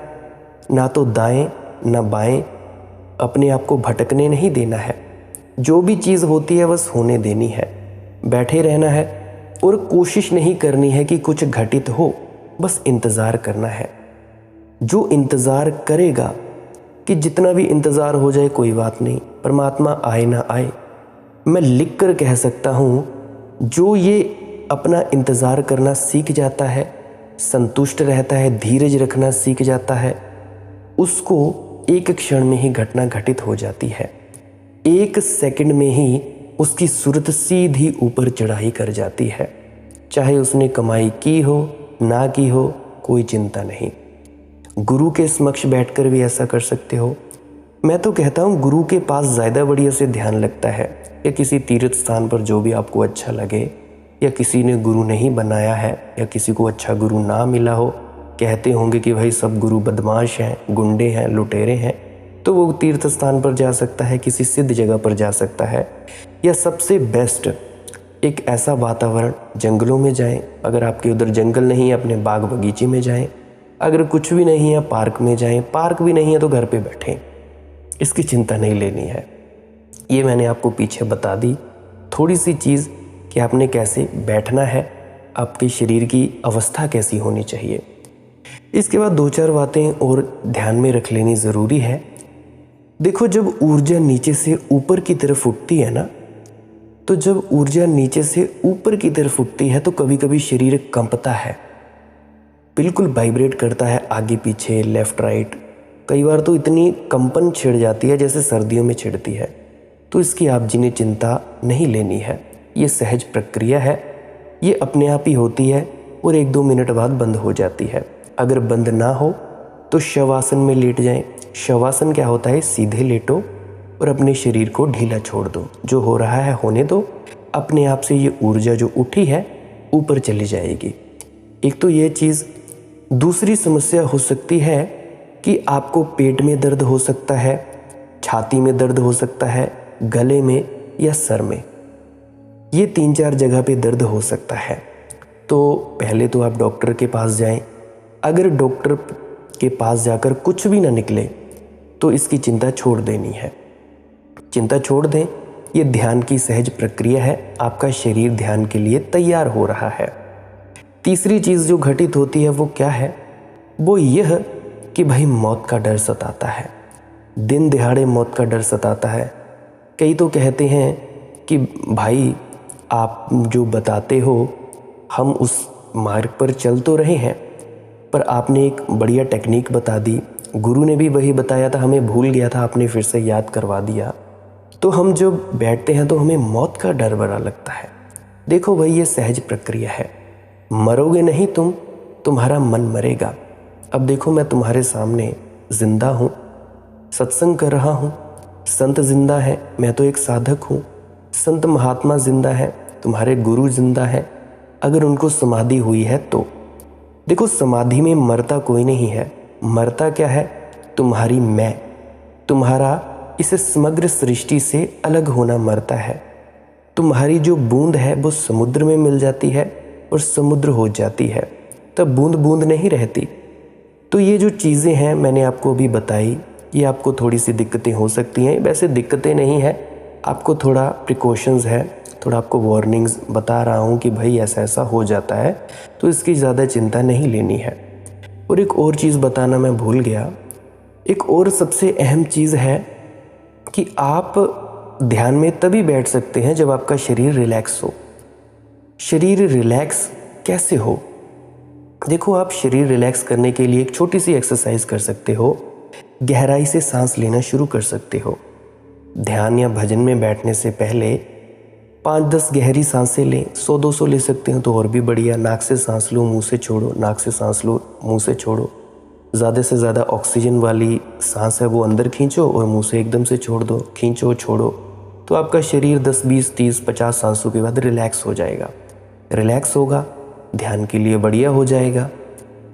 ना तो दाएं ना बाएं, अपने आप को भटकने नहीं देना है। जो भी चीज़ होती है बस होने देनी है, बैठे रहना है और कोशिश नहीं करनी है कि कुछ घटित हो, बस इंतज़ार करना है। जो इंतज़ार करेगा, कि जितना भी इंतज़ार हो जाए कोई बात नहीं, परमात्मा आए ना आए, मैं लिख कर कह सकता हूँ, जो ये अपना इंतज़ार करना सीख जाता है, संतुष्ट रहता है, धीरज रखना सीख जाता है, उसको एक क्षण में ही घटना घटित हो जाती है। एक सेकंड में ही उसकी सूरत सीधी ऊपर चढ़ाई कर जाती है। चाहे उसने कमाई की हो ना की हो, कोई चिंता नहीं। गुरु के समक्ष बैठकर भी ऐसा कर सकते हो। मैं तो कहता हूँ गुरु के पास ज़्यादा बढ़िया से ध्यान लगता है, या किसी तीर्थ स्थान पर जो भी आपको अच्छा लगे, या किसी ने गुरु नहीं बनाया है, या किसी को अच्छा गुरु ना मिला हो, कहते होंगे कि भाई सब गुरु बदमाश हैं, गुंडे हैं, लुटेरे हैं, तो वो तीर्थ स्थान पर जा सकता है, किसी सिद्ध जगह पर जा सकता है। या सबसे बेस्ट एक ऐसा वातावरण, जंगलों में जाएं, अगर आपके उधर जंगल नहीं है अपने बाग बगीचे में जाएं, अगर कुछ भी नहीं है पार्क में जाएं, पार्क भी नहीं है तो घर पे बैठें, इसकी चिंता नहीं लेनी है। ये मैंने आपको पीछे बता दी थोड़ी सी चीज़ कि आपने कैसे बैठना है, आपके शरीर की अवस्था कैसी होनी चाहिए। इसके बाद 2-4 बातें और ध्यान में रख लेनी ज़रूरी है। देखो, जब ऊर्जा नीचे से ऊपर की तरफ उठती है ना, तो जब ऊर्जा नीचे से ऊपर की तरफ उठती है तो कभी कभी शरीर कंपता है, बिल्कुल वाइब्रेट करता है, आगे पीछे, लेफ्ट राइट। कई बार तो इतनी कंपन छिड़ जाती है जैसे सर्दियों में छिड़ती है। तो इसकी आप जिन्हें चिंता नहीं लेनी है, ये सहज प्रक्रिया है, ये अपने आप ही होती है और 1-2 मिनट बाद बंद हो जाती है। अगर बंद ना हो तो शवासन में लेट जाएं। शवासन क्या होता है? सीधे लेटो और अपने शरीर को ढीला छोड़ दो, जो हो रहा है होने दो, अपने आप से ये ऊर्जा जो उठी है ऊपर चली जाएगी। एक तो ये चीज़। दूसरी समस्या हो सकती है कि आपको पेट में दर्द हो सकता है, छाती में दर्द हो सकता है, गले में या सर में, ये 3-4 जगह पे दर्द हो सकता है। तो पहले तो आप डॉक्टर के पास जाएं। अगर डॉक्टर के पास जाकर कुछ भी ना निकले तो इसकी चिंता छोड़ देनी है, चिंता छोड़ दें। ये ध्यान की सहज प्रक्रिया है, आपका शरीर ध्यान के लिए तैयार हो रहा है। तीसरी चीज़ जो घटित होती है वो क्या है? वो यह कि भाई मौत का डर सताता है, दिन दिहाड़े मौत का डर सताता है। कई तो कहते हैं कि भाई आप जो बताते हो हम उस मार्ग पर चल तो रहे हैं, पर आपने एक बढ़िया टेक्निक बता दी, गुरु ने भी वही बताया था, हमें भूल गया था, आपने फिर से याद करवा दिया। तो हम जब बैठते हैं तो हमें मौत का डर बड़ा लगता है। देखो भाई, ये सहज प्रक्रिया है, मरोगे नहीं तुम, तुम्हारा मन मरेगा। अब देखो, मैं तुम्हारे सामने जिंदा हूँ, सत्संग कर रहा हूँ, संत जिंदा है, मैं तो एक साधक हूँ, संत महात्मा जिंदा है, तुम्हारे गुरु जिंदा है। अगर उनको समाधि हुई है तो देखो, समाधि में मरता कोई नहीं है, मरता क्या है? तुम्हारी मैं, तुम्हारा इस समग्र सृष्टि से अलग होना मरता है। तुम्हारी जो बूंद है वो समुद्र में मिल जाती है और समुद्र हो जाती है, तब बूंद बूंद नहीं रहती। तो ये जो चीज़ें हैं मैंने आपको अभी बताई, ये आपको थोड़ी सी दिक्कतें हो सकती हैं। वैसे दिक्कतें नहीं है, आपको थोड़ा प्रिकॉशंस है, थोड़ा आपको वार्निंग्स बता रहा हूँ कि भाई ऐसा ऐसा हो जाता है, तो इसकी ज़्यादा चिंता नहीं लेनी है। और एक और चीज़ बताना मैं भूल गया, एक और सबसे अहम चीज़ है कि आप ध्यान में तभी बैठ सकते हैं जब आपका शरीर रिलैक्स हो। शरीर रिलैक्स कैसे हो? देखो, आप शरीर रिलैक्स करने के लिए एक छोटी सी एक्सरसाइज कर सकते हो। गहराई से सांस लेना शुरू कर सकते हो। ध्यान या भजन में बैठने से पहले 5-10 गहरी सांसें लें, 100-200 ले सकते हो तो और भी बढ़िया। नाक से सांस लो, मुंह से छोड़ो, नाक से सांस लो, मुंह से छोड़ो। ज़्यादा से ज़्यादा ऑक्सीजन वाली सांस है वो अंदर खींचो और मुंह से एकदम से छोड़ दो, खींचो छोड़ो। तो आपका शरीर 10, 20, 30, 50 सांसों के बाद रिलैक्स हो जाएगा। रिलैक्स होगा, ध्यान के लिए बढ़िया हो जाएगा।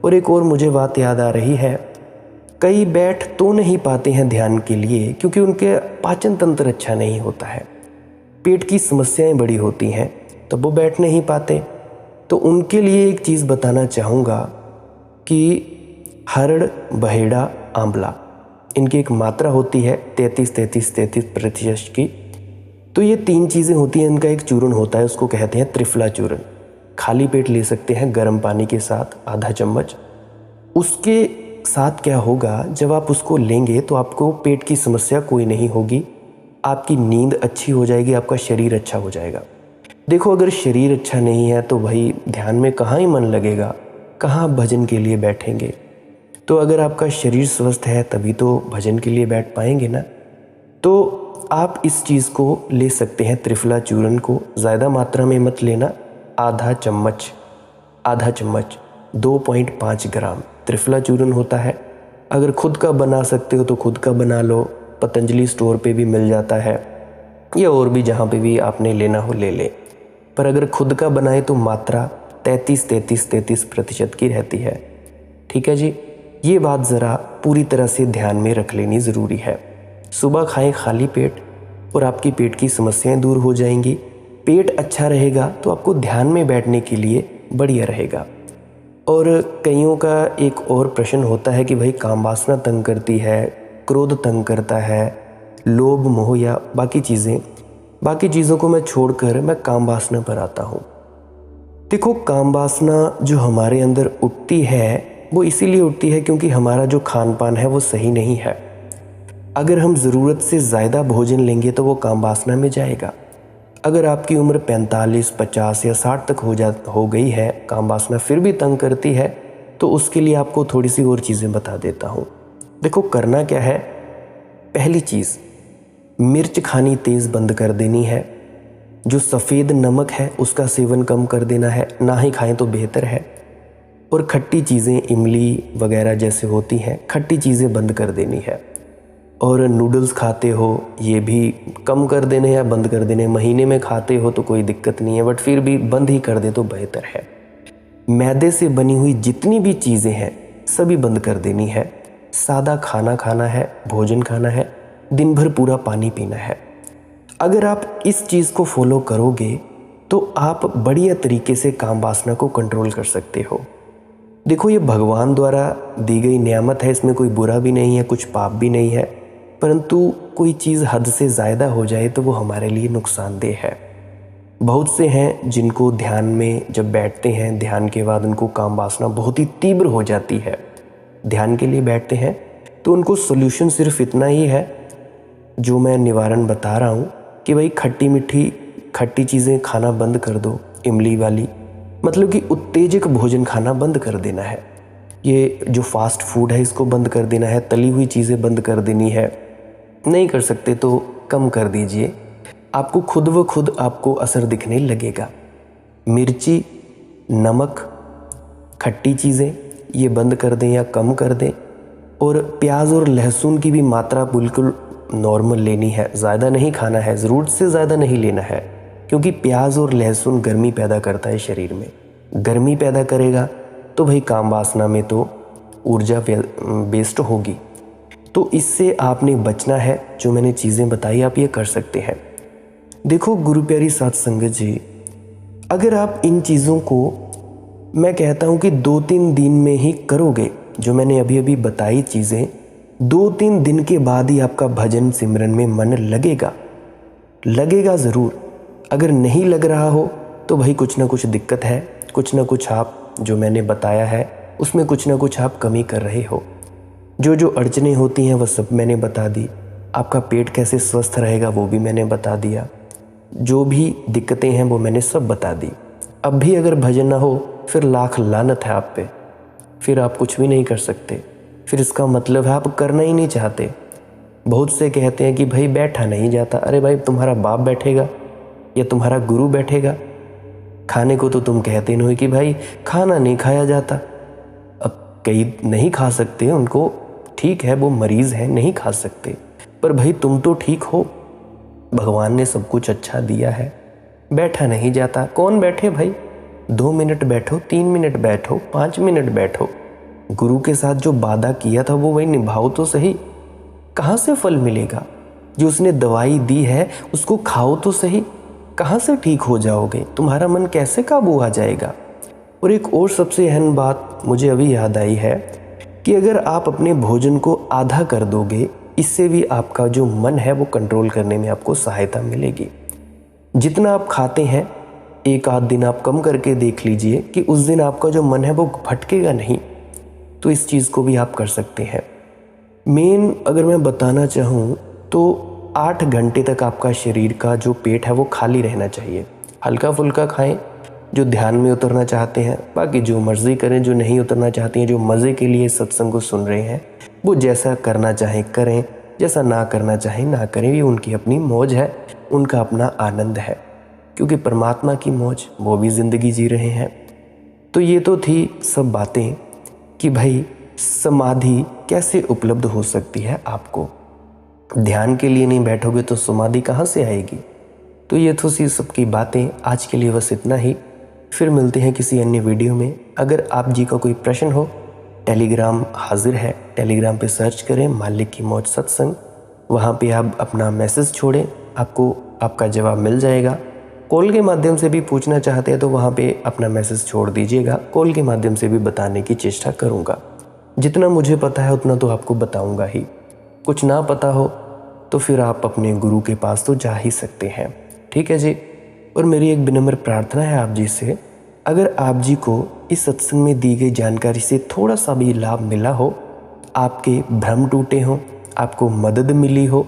और एक और मुझे बात याद आ रही है, कई बैठ तो नहीं पाते हैं ध्यान के लिए क्योंकि उनके पाचन तंत्र अच्छा नहीं होता है, पेट की समस्याएं बड़ी होती हैं, तो वो बैठ नहीं पाते। तो उनके लिए एक चीज़ बताना चाहूँगा कि हरड़, बहेड़ा, आंवला, इनकी एक मात्रा होती है 33-33-33% की। तो ये 3 चीज़ें होती हैं, इनका एक चूर्ण होता है, उसको कहते हैं त्रिफला चूर्ण। खाली पेट ले सकते हैं गर्म पानी के साथ आधा चम्मच। उसके साथ क्या होगा, जब आप उसको लेंगे तो आपको पेट की समस्या कोई नहीं होगी, आपकी नींद अच्छी हो जाएगी, आपका शरीर अच्छा हो जाएगा। देखो, अगर शरीर अच्छा नहीं है तो भाई ध्यान में कहाँ ही मन लगेगा, कहाँ आप भजन के लिए बैठेंगे। तो अगर आपका शरीर स्वस्थ है तभी तो भजन के लिए बैठ पाएंगे ना। तो आप इस चीज़ को ले सकते हैं, त्रिफला चूर्ण को ज़्यादा मात्रा में मत लेना, आधा चम्मच 2.5 ग्राम त्रिफला चूर्ण होता है। अगर खुद का बना सकते हो तो खुद का बना लो, पतंजलि स्टोर पे भी मिल जाता है, या और भी जहाँ पे भी आपने लेना हो ले ले। पर अगर खुद का बनाए तो मात्रा 33% की रहती है। ठीक है जी, ये बात ज़रा पूरी तरह से ध्यान में रख लेनी ज़रूरी है। सुबह खाएं खाली पेट और आपकी पेट की समस्याएं दूर हो जाएंगी। पेट अच्छा रहेगा तो आपको ध्यान में बैठने के लिए बढ़िया रहेगा। और कईयों का एक और प्रश्न होता है कि भाई काम वासना तंग करती है, क्रोध तंग करता है, लोभ मोह या बाकी चीज़ों को मैं छोड़कर मैं काम वासना पर आता हूँ। देखो, काम वासना जो हमारे अंदर उठती है वो इसीलिए उठती है क्योंकि हमारा जो खान पान है वो सही नहीं है। अगर हम ज़रूरत से ज़्यादा भोजन लेंगे तो वो काम वासना में जाएगा। अगर आपकी उम्र 45, 50 या 60 तक हो गई है, काम वासना फिर भी तंग करती है, तो उसके लिए आपको थोड़ी सी और चीज़ें बता देता हूँ। देखो, करना क्या है, पहली चीज़, मिर्च खानी तेज़ बंद कर देनी है। जो सफ़ेद नमक है उसका सेवन कम कर देना है, ना ही खाएं तो बेहतर है। और खट्टी चीज़ें, इमली वगैरह जैसे होती हैं, खट्टी चीज़ें बंद कर देनी है। और नूडल्स खाते हो ये भी कम कर देने या बंद कर देने। महीने में खाते हो तो कोई दिक्कत नहीं है, बट फिर भी बंद ही कर दे तो बेहतर है। मैदे से बनी हुई जितनी भी चीज़ें हैं सभी बंद कर देनी है। सादा खाना खाना है, भोजन खाना है, दिन भर पूरा पानी पीना है। अगर आप इस चीज़ को फॉलो करोगे तो आप बढ़िया तरीके से काम वासना को कंट्रोल कर सकते हो। देखो, ये भगवान द्वारा दी गई नेमत है, इसमें कोई बुरा भी नहीं है, कुछ पाप भी नहीं है, परंतु कोई चीज़ हद से ज़्यादा हो जाए तो वो हमारे लिए नुकसानदेह है। बहुत से हैं जिनको ध्यान में जब बैठते हैं, ध्यान के बाद उनको काम वासना बहुत ही तीव्र हो जाती है। ध्यान के लिए बैठते हैं तो उनको सोल्यूशन सिर्फ इतना ही है जो मैं निवारण बता रहा हूँ कि भाई खट्टी चीज़ें खाना बंद कर दो, इमली वाली, मतलब कि उत्तेजक भोजन खाना बंद कर देना है। ये जो फास्ट फूड है इसको बंद कर देना है, तली हुई चीज़ें बंद कर देनी है। नहीं कर सकते तो कम कर दीजिए, आपको खुद व खुद आपको असर दिखने लगेगा। मिर्ची, नमक, खट्टी चीज़ें ये बंद कर दें या कम कर दें। और प्याज और लहसुन की भी मात्रा बिल्कुल नॉर्मल लेनी है, ज़्यादा नहीं खाना है, ज़रूरत से ज़्यादा नहीं लेना है, क्योंकि प्याज और लहसुन गर्मी पैदा करता है शरीर में। गर्मी पैदा करेगा तो भाई काम वासना में तो ऊर्जा वेस्ट होगी। तो इससे आपने बचना है। जो मैंने चीज़ें बताई आप ये कर सकते हैं। देखो गुरु प्यारी साध संगत जी, अगर आप इन चीज़ों को, मैं कहता हूँ कि 2-3 दिन में ही करोगे, जो मैंने अभी अभी बताई चीज़ें, 2-3 दिन के बाद ही आपका भजन सिमरन में मन लगेगा ज़रूर। अगर नहीं लग रहा हो तो भाई कुछ ना कुछ दिक्कत है, कुछ ना कुछ आप जो मैंने बताया है उसमें कुछ ना कुछ आप कमी कर रहे हो। जो अड़चने होती हैं वह सब मैंने बता दी। आपका पेट कैसे स्वस्थ रहेगा वो भी मैंने बता दिया। जो भी दिक्कतें हैं वो मैंने सब बता दी। अब भी अगर भजन ना हो फिर लाख लानत है आप पे, फिर आप कुछ भी नहीं कर सकते। फिर इसका मतलब है आप करना ही नहीं चाहते। बहुत से कहते हैं कि भाई बैठा नहीं जाता। अरे भाई, तुम्हारा बाप बैठेगा या तुम्हारा गुरु बैठेगा? खाने को तो तुम कहते नहीं कि भाई खाना नहीं खाया जाता। अब कई नहीं खा सकते, उनको ठीक है, वो मरीज़ हैं, नहीं खा सकते, पर भाई तुम तो ठीक हो, भगवान ने सब कुछ अच्छा दिया है। बैठा नहीं जाता, कौन बैठे भाई? 2 मिनट बैठो, 3 मिनट बैठो, 5 मिनट बैठो। गुरु के साथ जो वादा किया था वो वही निभाओ तो सही। कहाँ से फल मिलेगा? जो उसने दवाई दी है उसको खाओ तो सही। कहाँ से ठीक हो जाओगे? तुम्हारा मन कैसे काबू आ जाएगा? और एक और सबसे अहम बात मुझे अभी याद आई है कि अगर आप अपने भोजन को आधा कर दोगे, इससे भी आपका जो मन है वो कंट्रोल करने में आपको सहायता मिलेगी। जितना आप खाते हैं, एक आध दिन आप कम करके देख लीजिए कि उस दिन आपका जो मन है वो भटकेगा नहीं। तो इस चीज़ को भी आप कर सकते हैं। मेन अगर मैं बताना चाहूँ तो 8 घंटे तक आपका शरीर का जो पेट है वो खाली रहना चाहिए। हल्का फुल्का खाएं जो ध्यान में उतरना चाहते हैं, बाकी जो मर्जी करें। जो नहीं उतरना चाहती हैं, जो मज़े के लिए सत्संग को सुन रहे हैं, वो जैसा करना चाहें करें, जैसा ना करना चाहें ना करें। ये उनकी अपनी मौज है, उनका अपना आनंद है, क्योंकि परमात्मा की मौज वो भी ज़िंदगी जी रहे हैं। तो ये तो थी सब बातें कि भाई समाधि कैसे उपलब्ध हो सकती है आपको। ध्यान के लिए नहीं बैठोगे तो समाधि कहाँ से आएगी। तो ये तो सी सबकी बातें। आज के लिए बस इतना ही। फिर मिलते हैं किसी अन्य वीडियो में। अगर आप जी का कोई प्रश्न हो, टेलीग्राम हाजिर है, टेलीग्राम पे सर्च करें मालिक की मौज सत्संग। वहाँ पे आप अपना मैसेज छोड़ें, आपको आपका जवाब मिल जाएगा। कॉल के माध्यम से भी पूछना चाहते हैं तो वहाँ पे अपना मैसेज छोड़ दीजिएगा। कॉल के माध्यम से भी बताने की चेष्टा करूँगा। जितना मुझे पता है उतना तो आपको बताऊँगा ही। कुछ ना पता हो तो फिर आप अपने गुरु के पास तो जा ही सकते हैं। ठीक है जी। और मेरी एक विनम्र प्रार्थना है आप जी से, अगर आप जी को इस सत्संग में दी गई जानकारी से थोड़ा सा भी लाभ मिला हो, आपके भ्रम टूटे हों, आपको मदद मिली हो,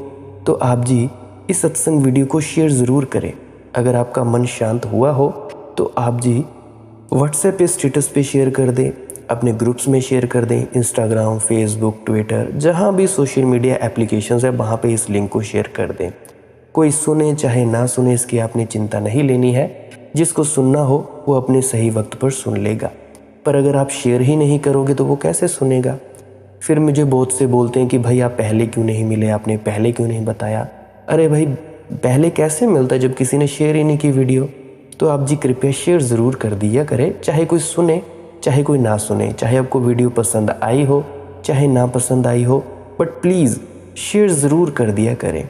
तो आप जी इस सत्संग वीडियो को शेयर ज़रूर करें। अगर आपका मन शांत हुआ हो तो आप जी व्हाट्सएप पे स्टेटस पे शेयर कर दें, अपने ग्रुप्स में शेयर कर दें, इंस्टाग्राम, फेसबुक, ट्विटर, जहाँ भी सोशल मीडिया एप्लीकेशंस है वहाँ पे इस लिंक को शेयर कर दें। कोई सुने चाहे ना सुने इसकी आपने चिंता नहीं लेनी है। जिसको सुनना हो वो अपने सही वक्त पर सुन लेगा। पर अगर आप शेयर ही नहीं करोगे तो वो कैसे सुनेगा? फिर मुझे बहुत से बोलते हैं कि भाई आप पहले क्यों नहीं मिले, आपने पहले क्यों नहीं बताया। अरे भाई पहले कैसे मिलता जब किसी ने शेयर ही नहीं की वीडियो। तो आप जी कृपया शेयर ज़रूर कर दिया करें, चाहे कोई सुने चाहे कोई ना सुने, चाहे आपको वीडियो पसंद आई हो चाहे ना पसंद आई हो, बट प्लीज़ शेयर ज़रूर कर दिया करें।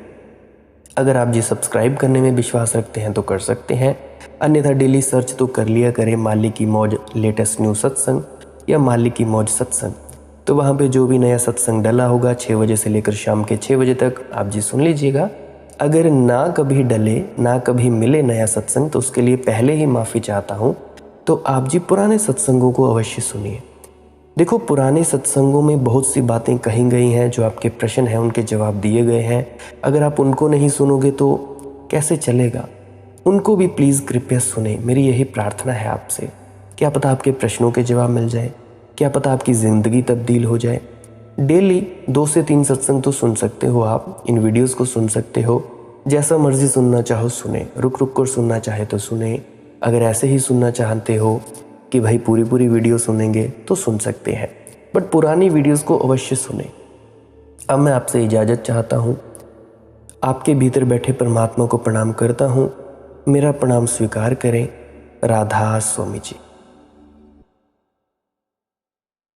अगर आप जी सब्सक्राइब करने में विश्वास रखते हैं तो कर सकते हैं, अन्यथा डेली सर्च तो कर लिया करें मालिक की मौज लेटेस्ट न्यू सत्संग या मालिक की मौज सत्संग। तो वहाँ पे जो भी नया सत्संग डला होगा 6 बजे से लेकर शाम के 6 बजे तक आप जी सुन लीजिएगा। अगर ना कभी डले, ना कभी मिले नया सत्संग, तो उसके लिए पहले ही माफ़ी चाहता हूँ। तो आप जी पुराने सत्संगों को अवश्य सुनिए। देखो पुराने सत्संगों में बहुत सी बातें कही गई हैं, जो आपके प्रश्न हैं उनके जवाब दिए गए हैं। अगर आप उनको नहीं सुनोगे तो कैसे चलेगा? उनको भी प्लीज़ कृपया सुने, मेरी यही प्रार्थना है आपसे। क्या पता आपके प्रश्नों के जवाब मिल जाए, क्या पता आपकी ज़िंदगी तब्दील हो जाए। डेली 2 से 3 सत्संग तो सुन सकते हो आप, इन वीडियोज़ को सुन सकते हो। जैसा मर्जी सुनना चाहो सुने, रुक रुक कर सुनना चाहे तो सुने। अगर ऐसे ही सुनना चाहते हो कि भाई पूरी वीडियो सुनेंगे तो सुन सकते हैं, बट पुरानी वीडियोस को अवश्य सुने। अब मैं आपसे इजाज़त चाहता हूँ। आपके भीतर बैठे परमात्मा को प्रणाम करता हूँ। मेरा प्रणाम स्वीकार करें। राधा स्वामी जी।